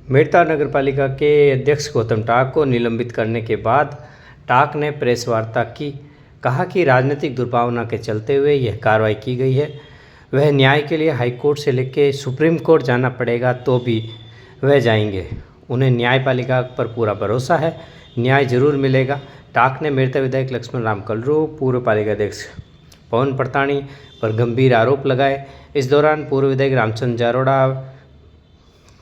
मेड़ता नगरपालिका के अध्यक्ष गौतम टाक को निलंबित करने के बाद टाक ने प्रेस वार्ता की। कहा कि राजनीतिक दुर्भावना के चलते हुए यह कार्रवाई की गई है। वह न्याय के लिए हाईकोर्ट से लेकर सुप्रीम कोर्ट जाना पड़ेगा तो भी वह जाएंगे। उन्हें न्यायपालिका पर पूरा भरोसा है, न्याय जरूर मिलेगा। टाक ने मेड़ता विधायक लक्ष्मण राम कलरू, पूर्व पालिका अध्यक्ष पवन परताणी पर गंभीर आरोप लगाए। इस दौरान पूर्व विधायक रामचंद्र जारोड़ा,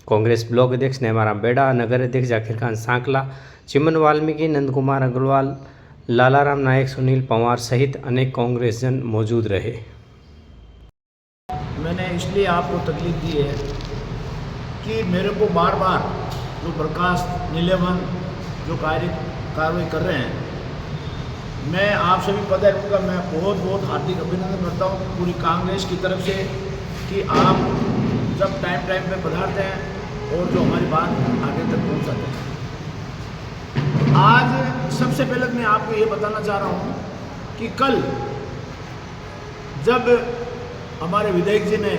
कांग्रेस ब्लॉक अध्यक्ष नेमाराम बेड़ा, नगर अध्यक्ष जाकिर खान सांकला, चिमन वाल्मीकि, नंद कुमार अग्रवाल, लालाराम नायक, सुनील पंवार सहित अनेक कांग्रेसजन मौजूद रहे। मैंने इसलिए आपको तकलीफ दी है कि मेरे को बार बार जो बर्खास्त निलंबन जो कार्रवाई कर रहे हैं, मैं आप सभी पदाधिकारियों का मैं बहुत बहुत हार्दिक अभिनंदन करता हूँ पूरी कांग्रेस की तरफ से कि आप जब टाइम पे पधारते हैं और जो हमारी बात आगे तक पहुँचाते हैं। आज सबसे पहले मैं आपको ये बताना चाह रहा हूँ कि कल जब हमारे विधायक जी ने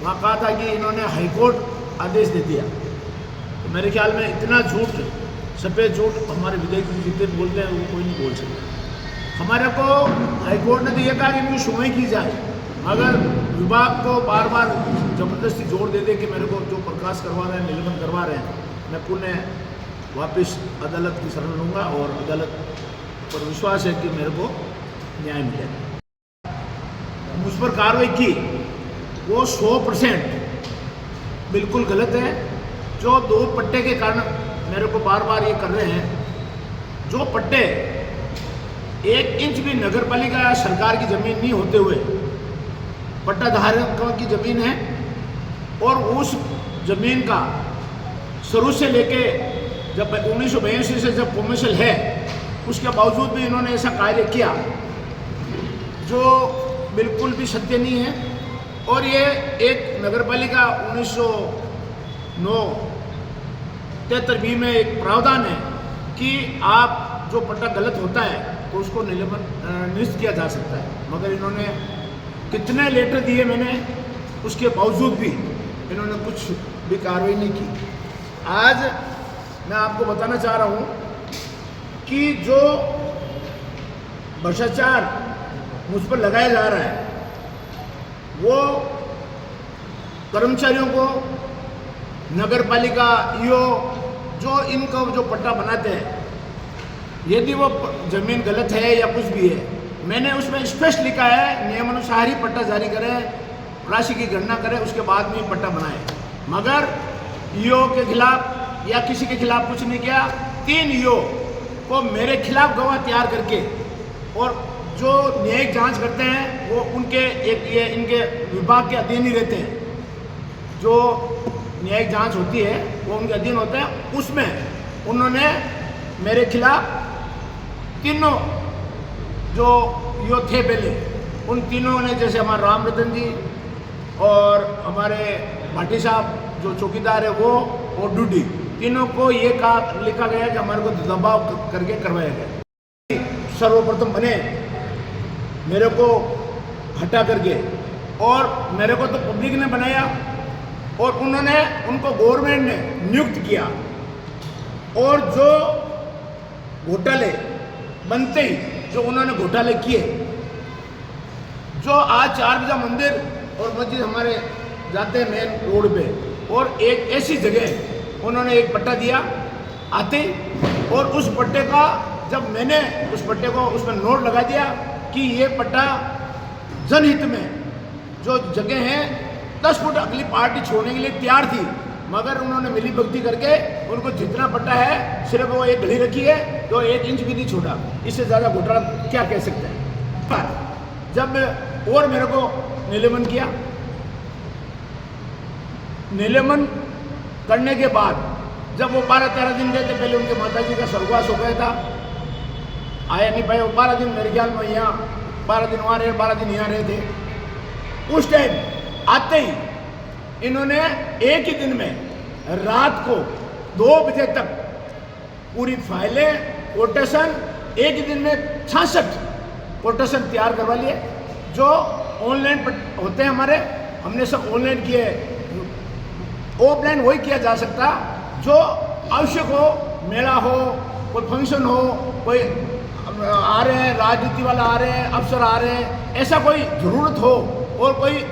वहाँ कहा था कि इन्होंने हाईकोर्ट आदेश दे दिया, तो मेरे ख्याल में इतना झूठ, सफ़ेद झूठ हमारे विधायक जी जितने बोलते हैं वो कोई नहीं बोल सकता। हमारे को हाईकोर्ट ने तो ये कहा कि इनकी सुनवाई की जाए, मगर विभाग को बार बार ज़बरदस्ती जोर दे कि मेरे को जो प्रकाश करवा रहे हैं, निलंबन करवा रहे हैं, मैं पुनः वापस अदालत की शरण लूँगा और अदालत पर विश्वास है कि मेरे को न्याय मिलेगा। मुझ पर कार्रवाई की वो 100% बिल्कुल गलत है। जो 2 पट्टे के कारण मेरे को बार बार ये कर रहे हैं, जो पट्टे 1 इंच भी नगरपालिका या सरकार की ज़मीन नहीं होते हुए पट्टा धारकों की ज़मीन है और उस ज़मीन का शुरू से लेके जब 1982 से जब कमर्शियल है, उसके बावजूद भी इन्होंने ऐसा कार्य किया जो बिल्कुल भी सत्य नहीं है। और ये एक नगरपालिका 1973 में एक प्रावधान है कि आप जो पट्टा गलत होता है तो उसको निरस्त किया जा सकता है, मगर इन्होंने कितने लेटर दिए मैंने, उसके बावजूद भी इन्होंने कुछ भी कार्रवाई नहीं की। आज मैं आपको बताना चाह रहा हूँ कि जो भ्रष्टाचार मुझ पर लगाया जा रहा है, वो कर्मचारियों को, नगरपालिका ईओ जो इनको जो पट्टा बनाते हैं, यदि वो ज़मीन गलत है या कुछ भी है, मैंने उसमें स्पष्ट लिखा है नियमानुसार ही पट्टा जारी करें, राशि की गणना करें, उसके बाद में पट्टा बनाए। मगर ईओ के खिलाफ या किसी के खिलाफ कुछ नहीं किया। 3 ईओ को मेरे खिलाफ गवाह तैयार करके और जो न्यायिक जांच करते हैं वो उनके इनके विभाग के अधीन ही रहते हैं। जो न्यायिक जांच होती है वो उनके अधीन होते हैं। उसमें उन्होंने मेरे खिलाफ तीनों जो यो थे पहले, उन तीनों ने, जैसे हमारे राम रतन जी और हमारे भाटी साहब जो चौकीदार है वो और डूडी, तीनों को ये लिखा गया कि हमारे को दबाव करके करवाया गया। सर्वप्रथम बने मेरे को हटा करके, और मेरे को तो पब्लिक ने बनाया और उनको गवर्नमेंट ने नियुक्त किया। और जो घोटाले बनते ही जो उन्होंने घोटाले किए, जो आज 4 बीघा मंदिर और मस्जिद हमारे जाते हैं मेन रोड पे, और एक ऐसी जगह उन्होंने एक पट्टा दिया आते, और उस पट्टे का जब मैंने उस पट्टे को उसमें नोट लगा दिया कि ये पट्टा जनहित में जो जगह है 10 फुट अगली पार्टी छोड़ने के लिए तैयार थी, मगर उन्होंने मिली भगती करके उनको जितना पट्टा है सिर्फ वो एक घड़ी रखी है, तो 1 इंच भी नहीं छोड़ा। इससे ज़्यादा घोटाला क्या कह सकते हैं। जब और मेरे को निलंबन किया, निलंबन करने के बाद जब वो 12-13 दिन गए थे, पहले उनके माताजी का स्वर्गवास हो गया था, आया नहीं पाए। 12 दिन मेरे ख्याल में यहाँ 12 दिन वहाँ रहे, 12 दिन यहाँ रहे थे। उस टाइम आते ही इन्होंने एक ही दिन में रात को 2 बजे तक पूरी फाइलें, कोटेशन, एक ही दिन में 66 कोटेशन तैयार करवा लिए। जो ऑनलाइन होते हैं हमारे, हमने सब ऑनलाइन किए। ऑफलाइन वही किया जा सकता जो आवश्यक हो, मेला हो, कोई फंक्शन हो, कोई आ रहे हैं, राजनीति वाला आ रहे हैं, अफसर आ रहे हैं, ऐसा कोई ज़रूरत हो और कोई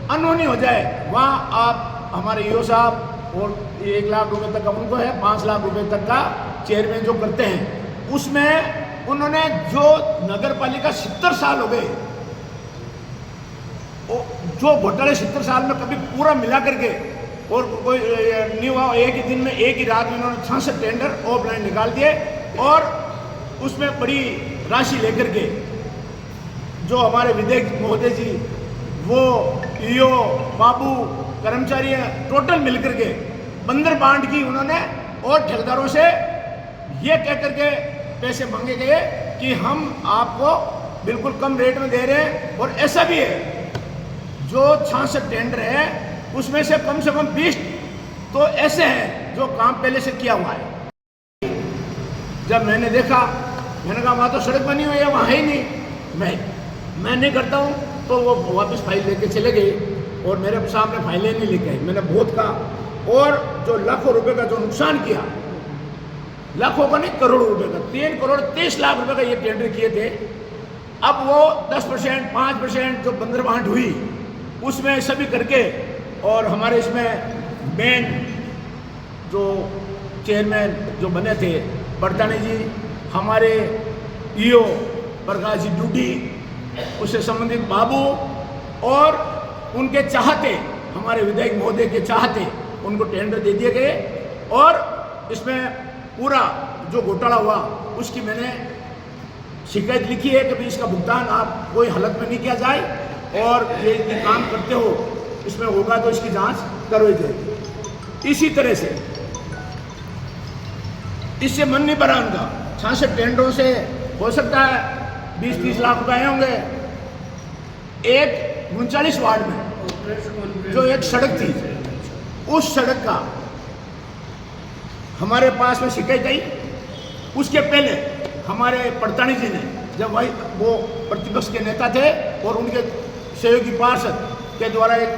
अनहोनी हो जाए, वहाँ आप हमारे ईओ साहब और 1 लाख रुपए तक का उनको है, 5 लाख रुपए तक का चेयरमैन जो करते हैं, उसमें उन्होंने जो नगर पालिका 70 साल हो गए, जो घोटाले 70 साल में कभी पूरा मिला करके और कोई नहीं हुआ, एक ही दिन में, एक ही रात में उन्होंने 66 टेंडर ऑफलाइन निकाल दिए और उसमें बड़ी राशि लेकर के जो हमारे विधायक महोदय जी, वो ईओ, बाबू, कर्मचारी टोटल मिलकर के बंदर बांट की उन्होंने और ठेकेदारों से ये कह करके पैसे मांगे गए कि हम आपको बिल्कुल कम रेट में दे रहे हैं। और ऐसा भी है, जो 66 टेंडर है उसमें से कम 20 तो ऐसे हैं जो काम पहले से किया हुआ है। जब मैंने देखा, मैंने कहा वहाँ तो सड़क बनी हुई है, वहाँ है ही नहीं, मैं नहीं करता हूँ, तो वो वापस फाइल लेके चले गए और मेरे सामने फाइलें नहीं लेके आई। मैंने बहुत कहा, और जो लाखों रुपए का जो नुकसान किया, लाखों का नहीं करोड़ों रुपए का, 3 करोड़ 30 लाख रुपए का ये टेंडर किए थे। अब वो 10%, 5% जो बंदरबांट हुई उसमें सभी करके, और हमारे इसमें मेन जो चेयरमैन जो बने थे बरतानी जी, हमारे ईओ प्रकाश जी डूडी, उससे संबंधित बाबू और उनके चाहते, हमारे विधायक महोदय के चाहते, उनको टेंडर दे दिए गए। और इसमें पूरा जो घोटाला हुआ उसकी मैंने शिकायत लिखी है कि भाई इसका भुगतान आप कोई हालत में नहीं किया जाए और ये काम करते हो, इसमें होगा तो इसकी जांच करवाई जाएगी। इसी तरह से इससे मन नहीं भरा उनका, 66 टेंडरों से हो सकता है 20-30 लाख रुपए होंगे। एक 39 वार्ड में जो एक सड़क थी, उस सड़क का हमारे पास में शिकायत आई। उसके पहले हमारे पड़तानी जी ने, जब भाई वो प्रतिपक्ष के नेता थे और उनके सहयोगी पार्षद के द्वारा एक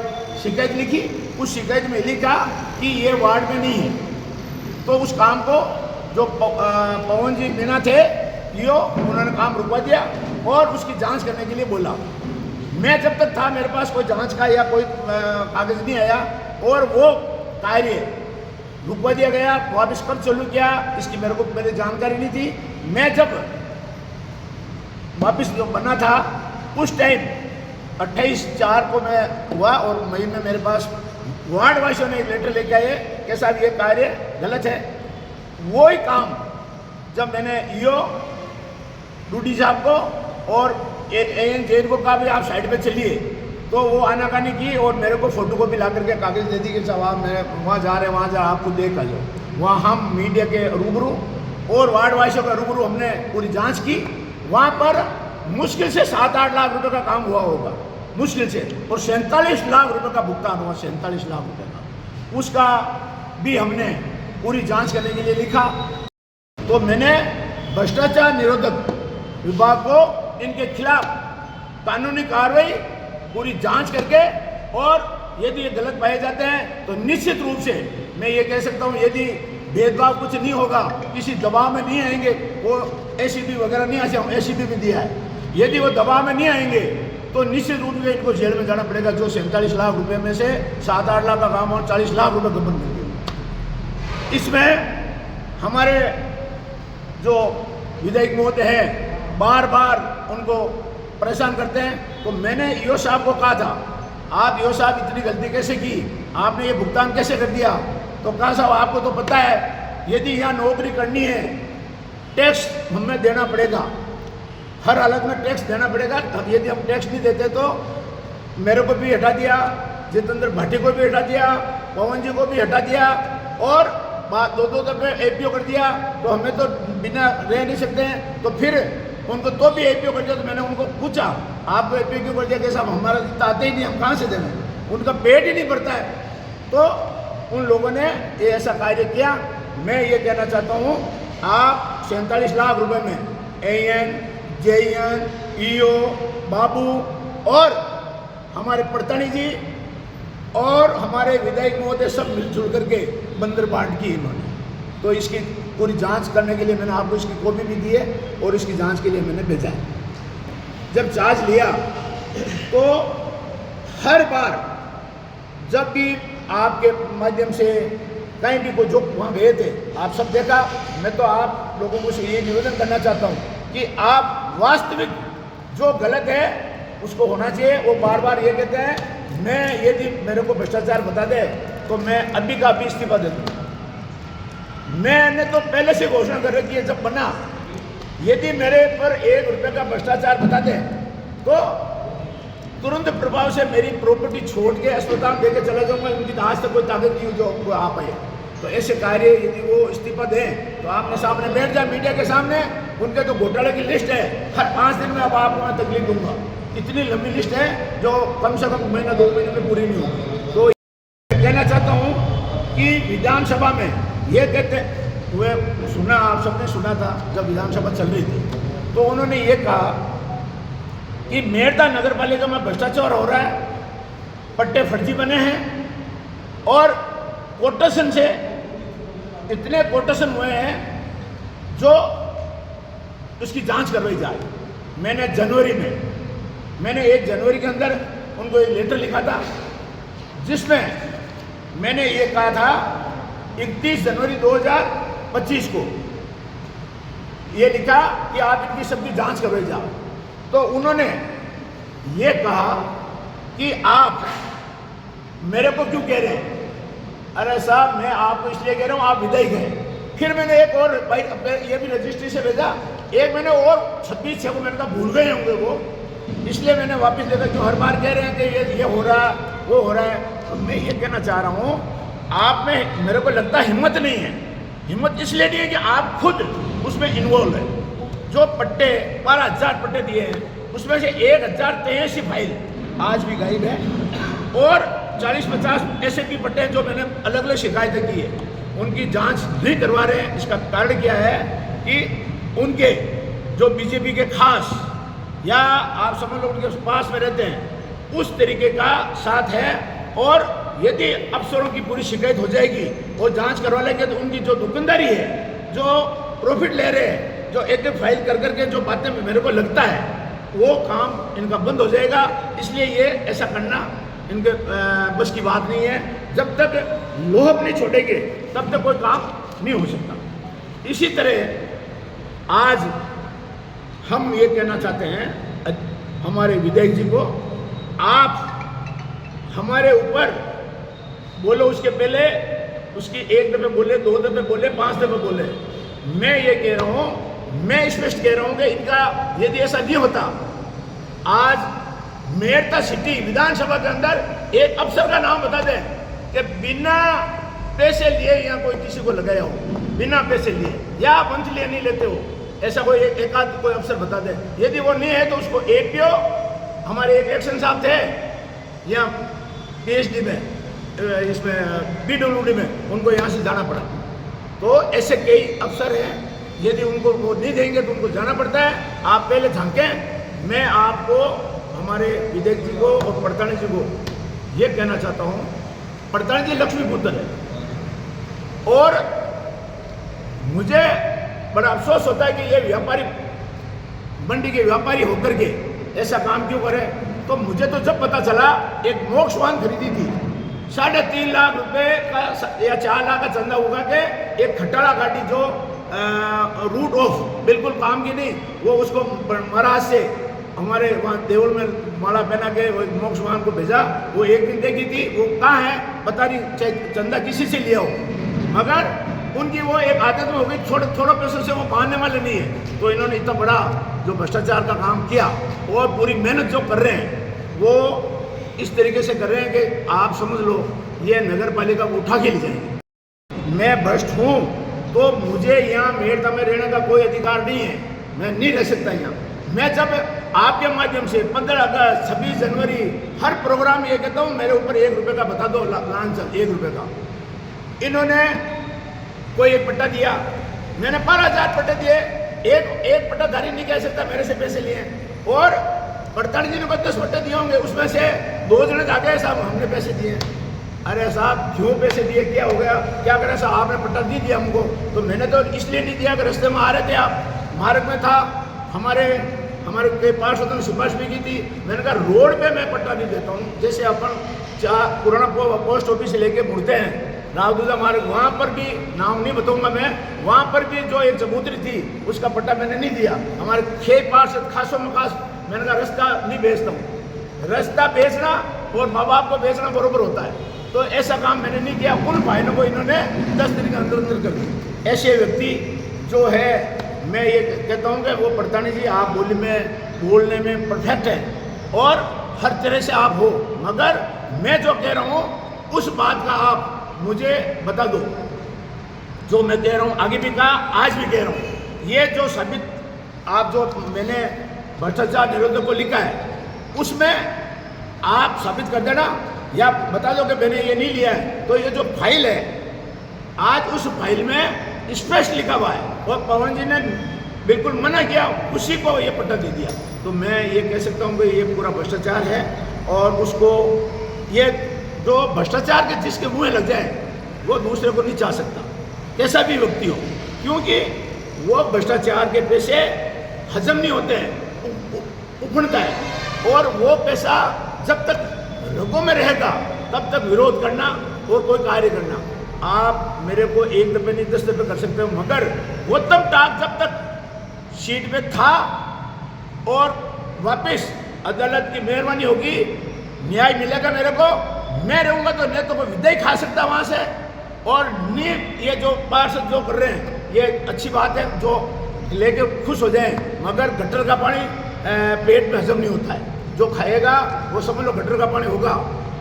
शिकायत लिखी, उस शिकायत में लिखा कि ये वार्ड में नहीं है, तो उस काम को जो पवन जी मीना थे यो, उन्होंने काम रुकवा दिया और उसकी जांच करने के लिए बोला। मैं जब तक था, मेरे पास कोई जांच का या कोई कागज नहीं आया और वो कार्य रुकवा दिया गया। वापस कब चालू किया इसकी मेरी जानकारी नहीं थी। मैं जब वापस जो बना था उस टाइम 28/4 को मैं हुआ और मई में मेरे पास वार्ड वासियों ने एक लेटर लेके आए कि साहब ये कार्य गलत है। वो ही काम जब मैंने ईओ डूडी साहब को और एएन जैन को कहा भी आप साइड पे चलिए, तो वो आनाकानी की और मेरे को फोटो कॉपी ला करके कागज दे दी कि साहब मैं वहाँ जा रहे हैं, वहाँ जा आपको देख आ जाओ। वहाँ हम मीडिया के रूबरू और वार्ड वासियों का रूबरू हमने पूरी जांच की। वहाँ पर मुश्किल से 7-8 लाख रुपए का काम हुआ होगा, मुश्किल से, और 47 लाख रुपए का भुगतान हुआ, 47 लाख रुपए का। उसका भी हमने पूरी जांच करने के लिए लिखा। तो मैंने भ्रष्टाचार निरोधक विभाग को इनके खिलाफ कानूनी कार्रवाई पूरी जांच करके, और यदि ये गलत पाए जाते हैं तो निश्चित रूप से मैं ये कह सकता हूँ, यदि भेदभाव कुछ नहीं होगा, किसी दबाव में नहीं आएंगे, वो एसीपी वगैरह नहीं आए, हम एसीपी भी दिया है, यदि वो दबाव में नहीं आएंगे तो निश्चित रूप से इनको जेल में जाना पड़ेगा। जो 47 लाख रुपए में से 7-8 लाख का काम और 40 लाख रुपए गबन मिल गए। इसमें हमारे जो विधायक महोदय हैं बार बार उनको परेशान करते हैं। तो मैंने ईओ साहब को कहा था, आप ईओ साहब इतनी गलती कैसे की, आपने ये भुगतान कैसे कर दिया? तो कहा साहब आपको तो पता है, यदि यहाँ नौकरी करनी है टैक्स हमें देना पड़ेगा, हर हालत में टैक्स देना पड़ेगा। यदि हम टैक्स नहीं देते तो मेरे को भी हटा दिया, जितेंद्र भाटी को भी हटा दिया, पवन जी को भी हटा दिया, और बात 2-2 दफे एपीओ कर दिया, तो हमें तो बिना रह नहीं सकते हैं। तो फिर उनको तो भी एपीओ कर दिया। तो मैंने उनको पूछा आपको एपीओ क्यों कर दिया? कि साहब हमारा तो आते ही नहीं, हम कहाँ से देना, उनका पेट ही नहीं भरता है। तो उन लोगों ने ये ऐसा कार्य किया। मैं ये कहना चाहता हूँ, आप 47 लाख रुपए में एएन, जेएन, ईओ, बाबू और हमारे पड़तानी जी और हमारे विधायक महोदय सब मिलजुल करके बंदर बांट की इन्होंने। तो इसकी पूरी जांच करने के लिए मैंने आपको इसकी कॉपी भी दी है और इसकी जांच के लिए मैंने भेजा है। जब चार्ज लिया तो हर बार जब भी आपके माध्यम से कहीं भी कोई जो वहाँ गए थे, आप सब देखा, मैं तो आप लोगों को ये निवेदन करना चाहता हूँ कि आप वास्तविक जो गलत है उसको होना चाहिए। वो बार बार ये कहते हैं मैं यदि मेरे को भ्रष्टाचार बता दे तो मैं अभी का अभी इस्तीफा दे दूँ। मैंने तो पहले से घोषणा कर रखी है जब बना, यदि मेरे पर 1 रुपये का भ्रष्टाचार बता दे तो तुरंत प्रभाव से मेरी प्रॉपर्टी छोड़ के अस्पताल देके चला जाऊंगा। उनकी आज तक कोई ताकत नहीं हुई जो उनको आ पाए। तो ऐसे कार्य यदि वो इस्तीफा दें तो आपने सामने बैठ जाए मीडिया के सामने, उनके तो घोटाले की लिस्ट है, हर 5 दिन में अब आपको मैं तकलीफ दूंगा। इतनी लंबी लिस्ट है जो कम से कम महीना 2 महीने में पूरी नहीं होगी। तो कहना चाहता हूँ कि विधानसभा में ये कहते हुए सुना, आप सबने सुना था जब विधानसभा चल रही थी, तो उन्होंने ये कहा कि मेरठा नगर पालिका में भ्रष्टाचार हो रहा है, पट्टे फर्जी बने हैं और कोटेशन से इतने कोटेशन हुए हैं जो उसकी जांच करवाई जाए। मैंने 1 जनवरी के अंदर उनको एक लेटर लिखा था जिसमें मैंने ये कहा था 31 जनवरी 2025 को ये लिखा कि आप इनकी सबकी जांच करवाई जाओ। तो उन्होंने ये कहा कि आप मेरे को क्यों कह रहे हैं? अरे साहब, मैं आपको इसलिए कह रहा हूँ, आप विधायक हैं। फिर मैंने एक और भाई ये भी रजिस्ट्री से भेजा, एक मैंने और 26/6 को मैंने कहा भूल गए होंगे वो, इसलिए मैंने वापस देखा क्यों हर बार कह रहे हैं कि ये हो रहा वो हो रहा है। तो मैं ये कहना चाह रहा हूँ, आप में मेरे को लगता हिम्मत नहीं है। हिम्मत इसलिए नहीं है कि आप खुद उसमें इन्वॉल्व है। जो पट्टे 12,000 पट्टे दिए हैं उसमें से 1,083 फाइल आज भी गायब है और 40-50 ऐसे भी पट्टे हैं जो मैंने अलग अलग शिकायतें की है, उनकी जांच नहीं करवा रहे हैं। इसका कारण क्या है कि उनके जो बीजेपी के खास या आप समझ लो उनके पास में रहते हैं उस तरीके का साथ है। और यदि अफसरों की पूरी शिकायत हो जाएगी, वो जांच करवा लेंगे तो उनकी जो दुकानदारी है, जो प्रॉफिट ले रहे हैं, जो एक फाइल कर करके जो बातें मेरे को लगता है वो काम इनका बंद हो जाएगा। इसलिए ये ऐसा करना इनके बस की बात नहीं है। जब तक लोभ नहीं छोड़ेंगे तब तक कोई काम नहीं हो सकता। इसी तरह आज हम ये कहना चाहते हैं हमारे विधायक जी को, आप हमारे ऊपर बोलो, उसके पहले उसकी 1 दफे बोले, 2 दफे बोले, 5 दफे बोले। मैं ये कह रहा हूँ, मैं स्पष्ट कह रहा हूँ कि इनका यदि ऐसा नहीं होता, आज मेरठा सिटी विधानसभा के अंदर एक अफसर का नाम बता दें कि बिना पैसे लिए यहाँ कोई किसी को लगाया हो, बिना पैसे लिए या आप मंथली नहीं लेते हो, ऐसा कोई एक आध कोई अफसर बता दे। यदि वो नहीं है तो उसको एपीओ, हमारे एक एक्शन साहब थे यहाँ पीएचडी में, इसमें पीडब्ल्यूडी में, उनको यहाँ से जाना पड़ा। तो ऐसे कई अफसर हैं, यदि उनको वो नहीं देंगे तो उनको जाना पड़ता है। आप पहले झांकें। मैं आपको, हमारे विधायक जी को और पड़ताणी जी को ये कहना चाहता हूँ, पड़ताणी जी लक्ष्मीपुत्र है और मुझे बड़ा अफसोस होता है कि ये व्यापारी, मंडी के व्यापारी होकर के ऐसा काम क्यों करे। तो मुझे तो जब पता चला, एक मोक्ष वाहन खरीदी थी, 3.5 लाख रुपए का या 4 लाख का चंदा उगा के एक खटारा गाड़ी जो रूट ऑफ बिल्कुल काम की नहीं, वो उसको महाराज से हमारे वहाँ देवल में माला पहना के वो मोक्ष वाहन को भेजा। वो 1 दिन देखी थी, वो कहाँ है पता नहीं, चंदा किसी से लिया हो, मगर उनकी वो एक आदत में हो गई, थोड़ा पैसों से वो पाने वाले नहीं है। तो इन्होंने इतना बड़ा जो भ्रष्टाचार का काम किया और पूरी मेहनत जो कर रहे हैं वो इस तरीके से कर रहे हैं कि आप समझ लो ये नगर पालिका को उठा के ले जाएंगे। मैं भ्रष्ट हूँ तो मुझे यहाँ मेरठा में रहने का कोई अधिकार नहीं है, मैं नहीं रह सकता यहाँ। मैं जब आपके माध्यम से 15 अगस्त 26 जनवरी हर प्रोग्राम ये कहता हूँ मेरे ऊपर 1 रुपये का बता दो लांछन, 1 रुपये का। इन्होंने कोई एक पट्टा दिया, मैंने 12,000 पट्टे दिए, एक पट्टाधारी नहीं कह सकता मेरे से पैसे लिए। और पड़ताणी जी ने 10 पट्टे दिए होंगे, उसमें से 2 जने जाके साहब हमने पैसे दिए। अरे साहब क्यों पैसे दिए, क्या हो गया, क्या करें साहब, आपने पट्टा नहीं दिया हमको। तो मैंने तो इसलिए नहीं दिया कि रास्ते में आ रहे थे आप, मार्ग में था, हमारे कई पार्षदों ने सिफारिश भी की थी। मैंने कहा रोड पे मैं पट्टा नहीं देता हूँ। जैसे अपन पुराना पोस्ट ऑफिस से लेके मुड़ते हैं रावदुल्ला मार्ग, वहाँ पर भी, नाम नहीं बताऊंगा मैं, वहाँ पर भी जो एक चबूतरी थी उसका पट्टा मैंने नहीं दिया। हमारे 6 पार्षद खासों में खास, मैंने कहा रास्ता नहीं बेचता हूँ। रास्ता बेचना और माँ बाप को बेचना बराबर होता है, तो ऐसा काम मैंने नहीं किया। उन भाइयों को इन्होंने 10 दिन के अंदर अंदर कर दिया। ऐसे व्यक्ति जो है, मैं ये कहता हूँ कि वो पड़तानी जी आप बोलने में परफेक्ट है और हर तरह से आप हो, मगर मैं जो कह रहा हूँ उस बात का आप मुझे बता दो। जो मैं कह रहा हूँ आगे भी कहा, आज भी कह रहा हूँ, ये जो साबित आप जो मैंने भ्रष्टाचार निरोधक को लिखा है उसमें आप साबित कर देना या बता दो कि मैंने ये नहीं लिया है। तो ये जो फाइल है, आज उस फाइल में स्पष्ट लिखा हुआ है और पवन जी ने बिल्कुल मना किया, उसी को ये पट्टा दे दिया। तो मैं ये कह सकता हूँ कि ये पूरा भ्रष्टाचार है और उसको, ये जो भ्रष्टाचार के जिसके मुँह लग जाए वो दूसरे को नहीं चाह सकता, कैसा भी व्यक्ति हो, क्योंकि वो भ्रष्टाचार के पैसे हजम नहीं होते हैं, उफड़ता है। और वो पैसा जब तक रगों में रहेगा तब तक विरोध करना और कोई कार्य करना, आप मेरे को 1 रुपये नहीं 10 रुपये कर सकते हो, मगर गौतम टाक जब तक सीट पे था और वापस अदालत की मेहरबानी होगी, न्याय मिलेगा मेरे को, मैं रहूँगा तो नहीं तो कोई विदाई खा सकता वहाँ से। और नहीं, ये जो पार्षद जो कर रहे हैं ये अच्छी बात है, जो लेके खुश हो जाए, मगर गटर का पानी पेट में हजम नहीं होता है, जो खाएगा वो समझ लो गटर का पानी होगा।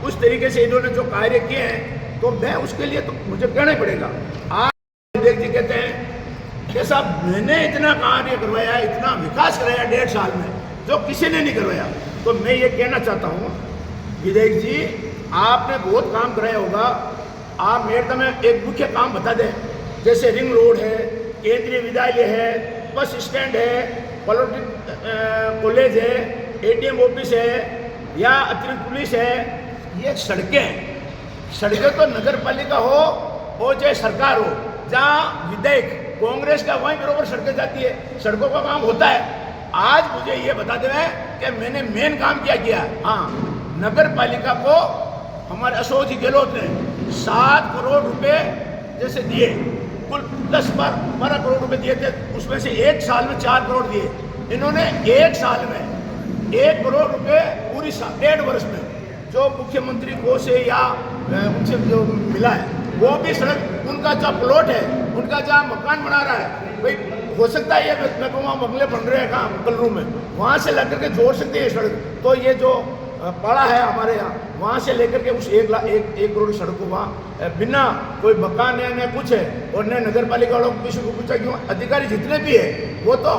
उस तरीके से इन्होंने जो कार्य किए हैं तो मैं उसके लिए तो मुझे कहना ही पड़ेगा। आज देख जी कहते हैं कि साहब मैंने इतना कार्य करवाया, इतना विकास कराया 1.5 साल में, जो किसी ने नहीं करवाया। तो मैं ये कहना चाहता हूँ विधायक जी, आपने बहुत काम कराया होगा, आप मेरे में एक मुख्य काम बता दें, जैसे रिंग रोड है, केंद्रीय विद्यालय है, बस स्टैंड है, पॉलिटेक्निक कॉलेज है, ATM ऑफिस है या अतिरिक्त पुलिस है, ये सड़कें तो नगर पालिका हो और चाहे सरकार हो, जहाँ विधायक कांग्रेस का वहीं बराबर सड़कें जाती है, सड़कों का काम होता है। आज मुझे ये बता दें कि मैंने मेन काम क्या किया। हाँ, नगर पालिका को हमारे अशोक जी गहलोत ने 7 करोड़ रुपए जैसे दिए, कुल 10-12 करोड़ रुपए दिए थे, उसमें से 1 साल में 4 करोड़ दिए। इन्होंने 1 साल में 1 करोड़ रुपए पूरी 1.5 वर्ष में जो मुख्यमंत्री को से या उनसे जो मिला है, वो भी सड़क, उनका जहाँ प्लॉट है, उनका जहाँ मकान बना रहा है, भाई हो सकता है ये मैं कहूँ बंगले बन रहे हैं कहाँ कलरू में, वहाँ से लेकर के जोड़ सकते हैं सड़क। तो ये जो पड़ा है हमारे यहाँ, वहाँ से लेकर के उस 1 करोड़ सड़क को वहाँ बिना कोई मकान है न कुछ है, और न नगर पालिका वालों को किसी को पूछा, क्यों अधिकारी जितने भी है वो तो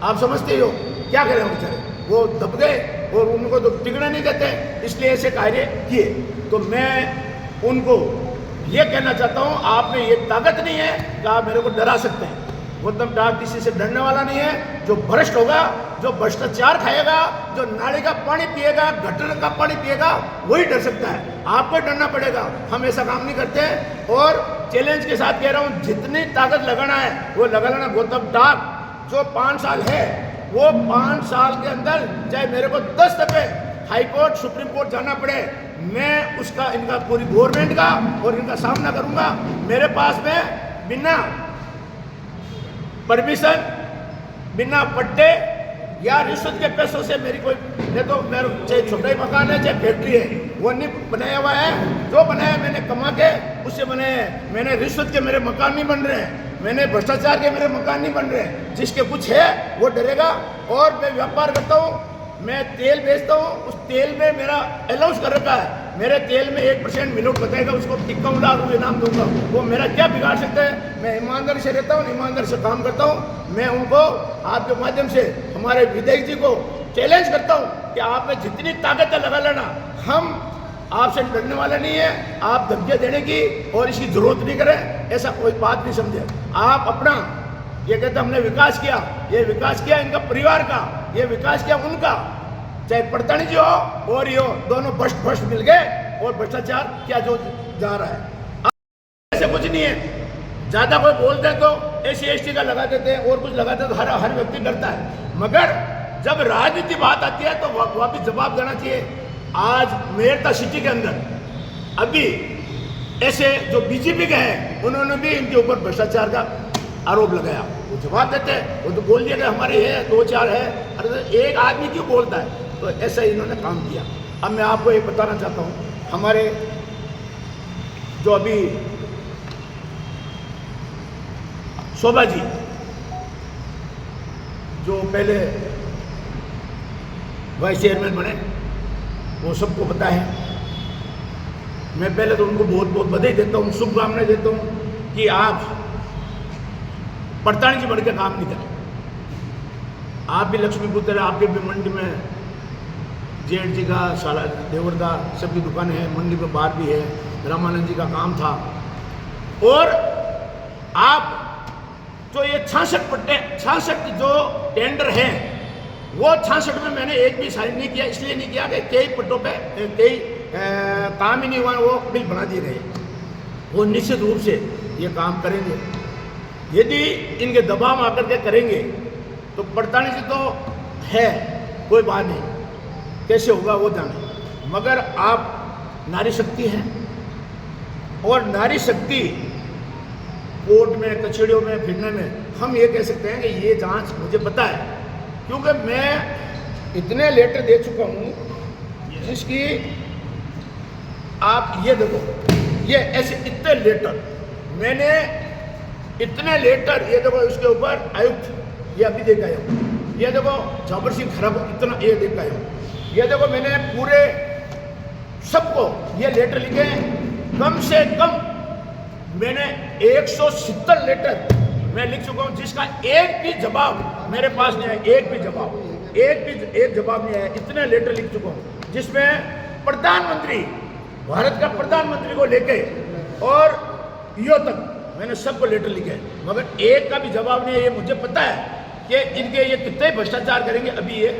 आप समझते ही हो क्या करें बेचारे, वो दब गए और उनको तो टिकने नहीं देते, इसलिए ऐसे कार्य किए। तो मैं उनको ये कहना चाहता हूँ, आप में ये ताकत नहीं है कि आप मेरे को डरा सकते हैं। गौतम टाक किसी से डरने वाला नहीं है। जो भ्रष्ट होगा, जो भ्रष्टाचार खाएगा, जो नाली का पानी पिएगा, गटर का पानी पिएगा, वही डर सकता है। आपको डरना पड़ेगा, हम ऐसा काम नहीं करते। और चैलेंज के साथ कह रहा हूँ, जितनी ताकत लगाना है वो लगा लेना। गौतम टाक जो 5 साल है, वो 5 साल के अंदर चाहे मेरे को 10 दफे हाई कोर्ट सुप्रीम कोर्ट जाना पड़े, मैं उसका, इनका पूरी गवर्नमेंट का और इनका सामना करूंगा। मेरे पास में बिना परमिशन, बिना पट्टे या रिश्वत के पैसों से मेरी कोई, नहीं तो मेरा चाहे छोटा ही मकान है चाहे फैक्ट्री है, वो नहीं बनाया हुआ है। जो बनाया मैंने कमा के उससे बनाया है। मैंने रिश्वत के मेरे मकान नहीं बन रहे हैं, मैंने भ्रष्टाचार के मेरे मकान नहीं बन रहे हैं। जिसके कुछ है वो डरेगा। और मैं व्यापार करता हूँ, मैं तेल बेचता हूँ, उस तेल में मेरा अलाउंस कर रखा है। मेरे तेल में 1% मिनट बताएगा, उसको 51 लाख रुपये इनाम दूंगा। वो मेरा क्या बिगाड़ सकता है? मैं ईमानदारी से रहता हूँ, ईमानदारी से काम करता हूँ। मैं उनको आपके माध्यम से हमारे विधायक जी को चैलेंज करता हूँ कि आप में जितनी ताकत है लगा लेना, हम आपसे डरने वाले नहीं है। आप धमकियाँ देने की और इसकी जरूरत नहीं करें, ऐसा कोई बात नहीं समझे। आप अपना ये कहते हमने विकास किया, ये विकास किया इनका परिवार का, ये विकास किया उनका, चाहे पड़तानी जी हो और ये हो, दोनों भ्रष्ट मिल गए और भ्रष्टाचार क्या जो जा रहा है। ऐसे कुछ नहीं है, ज़्यादा कोई बोलते हैं तो SC/ST का लगा देते हैं और कुछ लगाते हैं तो हर व्यक्ति डरता है, मगर जब राजनीति बात आती है तो वापिस जवाब देना चाहिए। आज मेरठा सिटी के अंदर अभी ऐसे जो BJP के हैं उन्होंने भी इनके ऊपर भ्रष्टाचार का आरोप लगाया, वो जवाब देते हैं, वो तो बोल दिया कि हमारे है 2-4 है, अरे एक आदमी क्यों बोलता है, तो ऐसा इन्होंने काम किया। अब मैं आपको एक बताना चाहता हूँ, हमारे जो अभी शोभा जी जो पहले वाइस चेयरमैन बने, वो सबको पता है। मैं पहले तो उनको बहुत बहुत बधाई देता हूँ, शुभकामनाएं देता हूँ कि आप पड़तानी जी बढ़ के काम नहीं करें। आप भी लक्ष्मीपुत्र, आपके भी मंडी में जेठ जी का, साला देवर का सबकी दुकानें हैं, मंडी में बाहर भी है, रामानंद जी का काम था। और आप जो ये 66 जो टेंडर हैं, वो 66 में मैंने एक भी साइन नहीं किया, इसलिए नहीं किया कि कई पट्टों पे कई काम ही नहीं हुआ, वो बिल बना दिए गए। वो निश्चित रूप से ये काम करेंगे, यदि इनके दबाव आकर के करेंगे तो पड़तानी से तो है, कोई बात नहीं, कैसे होगा वो जाने, मगर आप नारी शक्ति हैं और नारी शक्ति कोर्ट में कचहरियों में फिरने में हम ये कह सकते हैं कि ये जांच मुझे पता है, क्योंकि मैं इतने लेटर दे चुका हूँ जिसकी आप ये देखो, ये ऐसे इतने लेटर मैंने, इतने लेटर ये देखो, इसके ऊपर आयुक्त ये अभी देखा है, ये देखो झाबर सिंह खराब इतना ये देखा है, ये देखो मैंने पूरे सबको ये लेटर लिखे, कम से कम मैंने 170 लेटर मैं लिख चुका हूँ, जिसका एक भी जवाब मेरे पास नहीं है, एक जवाब नहीं है। इतने लेटर लिख चुका हूँ जिसमें प्रधानमंत्री, भारत का प्रधानमंत्री को लेके और ईओ तक मैंने सबको लेटर लिखे, मगर एक का भी जवाब नहीं है। ये मुझे पता है कि इनके ये कितने भ्रष्टाचार करेंगे, अभी ये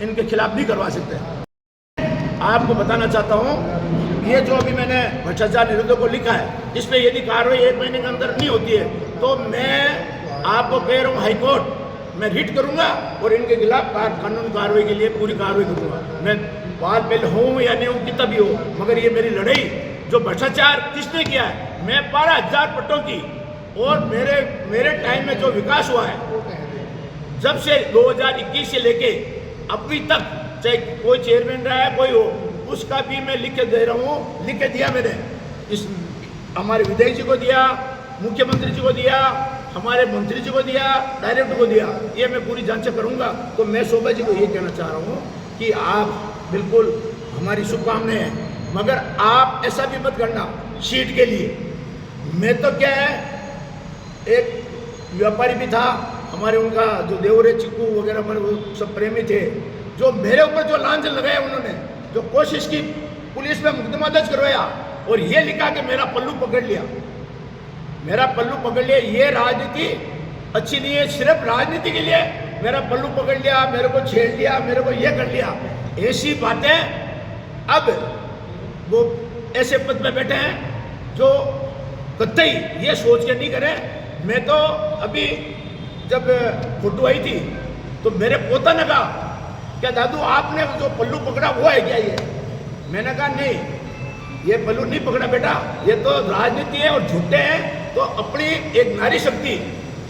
इनके खिलाफ भी करवा सकते हैं। आपको बताना चाहता हूँ, ये जो अभी मैंने भ्रष्टाचार निरोधक को लिखा है, इस पर यदि कार्रवाई 1 महीने के अंदर नहीं होती है तो मैं आपको कह रहा हूँ हाईकोर्ट मैं रिट करूँगा और इनके खिलाफ कानूनी कार्रवाई के लिए पूरी कार्रवाई करूँगा। मैं बात पहले हूँ या नहीं हूँ, कितना भी हो, मगर ये मेरी लड़ाई जो भ्रष्टाचार किसने किया है, मैं 12,000 पट्टों की, और मेरे टाइम में जो विकास हुआ है, जब से 2021 से लेके अभी तक, चाहे कोई चेयरमैन रहा है कोई हो, उसका भी मैं लिख के दे रहा हूँ, लिख के दिया मैंने, इस हमारे विधायक जी को दिया, मुख्यमंत्री जी को दिया, हमारे मंत्री जी को दिया, डायरेक्टर को दिया, ये मैं पूरी जांच करूँगा। तो मैं शोभा जी को ये कहना चाह रहा हूँ कि आप बिल्कुल हमारी शुभकामनाएं हैं, मगर आप ऐसा भी मत करना सीट के लिए। मैं तो क्या है, एक व्यापारी भी था हमारे, उनका जो देवरे चिक्कू वगैरह हमारे वो सब प्रेमी थे, जो मेरे ऊपर जो लांछन लगाया उन्होंने, जो कोशिश की पुलिस में मुकदमा दर्ज करवाया और ये लिखा कि मेरा पल्लू पकड़ लिया, मेरा पल्लू पकड़ लिया। ये राजनीति अच्छी नहीं है, सिर्फ राजनीति के लिए मेरा पल्लू पकड़ लिया, मेरे को छेड़ लिया, मेरे को ये कर लिया, ऐसी बातें। अब वो ऐसे पद पे बैठे हैं जो कतई ये सोच के नहीं करें। मैं तो अभी जब फोटो आई थी तो मेरे पोता ने कहा, क्या दादू आपने जो पल्लू पकड़ा वो है क्या ये? मैंने कहा नहीं, ये पल्लू नहीं पकड़ा बेटा, ये तो राजनीति है और झूठे हैं। तो अपनी एक नारी शक्ति,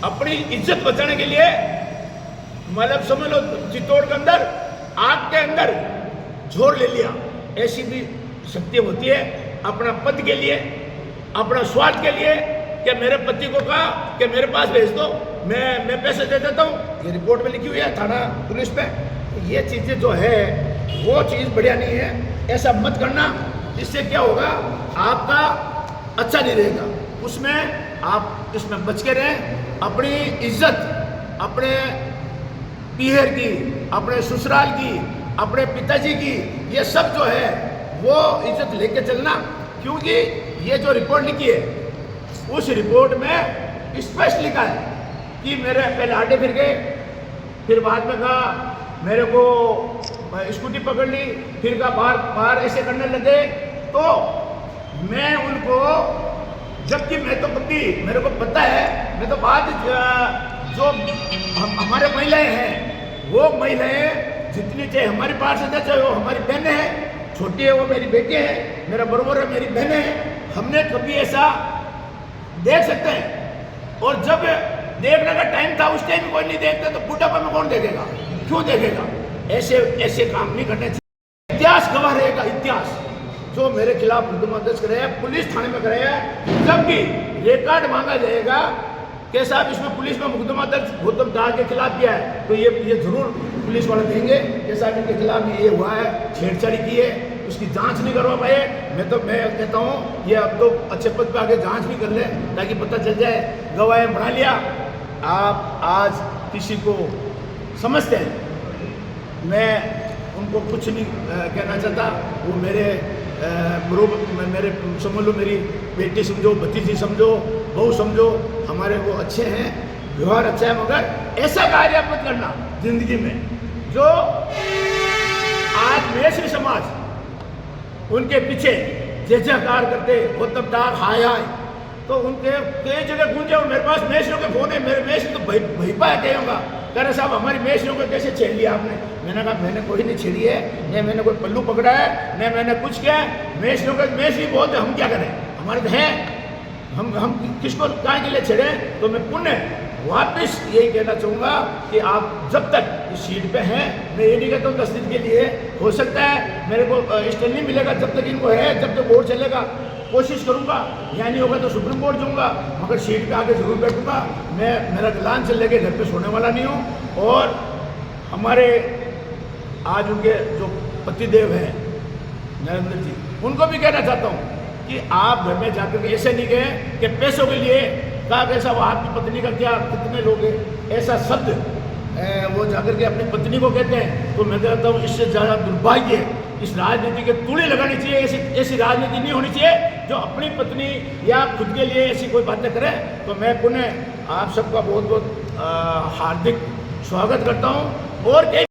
अपनी इज्जत बचाने के लिए, मतलब समझ लो चित्तौड़ के अंदर आग के अंदर झोर ले लिया, ऐसी भी शक्ति होती है। अपना पद के लिए, अपना स्वार्थ के लिए, कि मेरे पति को कहा कि मेरे पास भेज दो, मैं पैसे दे देता हूँ, ये रिपोर्ट में लिखी हुई है थाना पुलिस पे। ये चीज़ें जो है वो चीज़ बढ़िया नहीं है, ऐसा मत करना। इससे क्या होगा, आपका अच्छा नहीं रहेगा, उसमें आप इसमें बच के रहें। अपनी इज्जत, अपने पीहर की, अपने ससुराल की, अपने पिताजी की, ये सब जो है वो इज्जत लेके चलना। क्योंकि ये जो रिपोर्ट लिखी है, उस रिपोर्ट में स्पष्ट लिखा है कि मेरे पहले आटे फिर गए, फिर बाद में कहा मेरे को स्कूटी पकड़ ली, फिर का बाहर बाहर ऐसे करने लगे, तो मैं उनको, जबकि मैं तो कभी, मेरे को पता है, मैं तो बात जो हमारे महिलाएं हैं, वो महिलाएं जितनी चाहे हमारी पार्षद है, चाहे वो हमारी बहनें हैं, छोटी है वो मेरी बेटी है, मेरा बरोबर है मेरी बहनें हैं, हमने कभी ऐसा देख सकते हैं। और जब देखने का टाइम था उस टाइम कोई नहीं देखता, तो बुढ़ापा में कौन देखेगा, क्यों देखेगा? ऐसे ऐसे काम नहीं करने चाहिए। इतिहास गवाह रहेगा, इतिहास जो मेरे खिलाफ मुकदमा दर्ज कराया पुलिस थाने में कराया, जब भी रिकॉर्ड मांगा जाएगा कि साहब इसमें पुलिस में मुकदमा दर्ज गौतम दास के खिलाफ किया है, तो ये जरूर पुलिस वाले देंगे कि साहब इनके खिलाफ ये हुआ है, छेड़छाड़ी की है, उसकी जांच नहीं करवा पाए। मैं कहता हूँ ये अब तो अच्छे पद पे आगे जांच भी कर ले, ताकि पता चल जाए। गवाह बना लिया, आप आज किसी को समझते हैं, मैं उनको कुछ नहीं कहना चाहता, वो मेरे मेरे समझ लो, मेरी बेटी समझो, भतीजी समझो, बहू समझो, हमारे वो अच्छे हैं, व्यवहार अच्छा है, मगर ऐसा कार्य मत करना जिंदगी में जो आज मेषरी समाज उनके पीछे जय जयकार करते, गौतम दास हाय हाय, तो उनके कई जगह गूंजे। और मेरे पास मेषरियों के फोन है, मेरे मेष तो भईपा है, कहूँगा कह रहे साहब हमारी मेषरियों को कैसे छेड़ लिया आपने? मैंने कहा मैंने कोई नहीं छेड़ी है, न मैंने कोई पल्लू पकड़ा है, न मैंने कुछ किया है। मेषरियों के मेषरी बहुत है, हम क्या करें, हमारे तो हैं, हम किसको काय के लिए छेड़े? तो मैं पुण्य वापस यही कहना चाहूँगा कि आप जब तक इस सीट पे हैं, मैं ये नहीं कहता हूँ 10 दिन के लिए, हो सकता है मेरे को स्टैंड नहीं मिलेगा, जब तक इनको है, जब तक वोट चलेगा कोशिश करूँगा, या नहीं होगा तो सुप्रीम कोर्ट जाऊँगा, मगर सीट पे आके जरूर बैठूँगा। मैं मेरा गलान चल लेके घर पे सोने वाला नहीं हूँ। और हमारे आज उनके जो पतिदेव हैं नरेंद्र जी, उनको भी कहना चाहता हूँ कि आप घर में जाकर के ऐसे नहीं गए कि पैसों के लिए कहा कैसा वो आपकी पत्नी का क्या, कितने लोग हैं, ऐसा शब्द वो जाकर के अपनी पत्नी को कहते हैं। तो मैं कहता हूँ इससे ज़्यादा दुर्भाग्य है, इस राजनीति के तूड़ी लगानी चाहिए। ऐसी राजनीति नहीं होनी चाहिए जो अपनी पत्नी या खुद के लिए ऐसी कोई बातें करे। तो मैं पुनः आप सबका बहुत बहुत हार्दिक स्वागत करता हूँ। और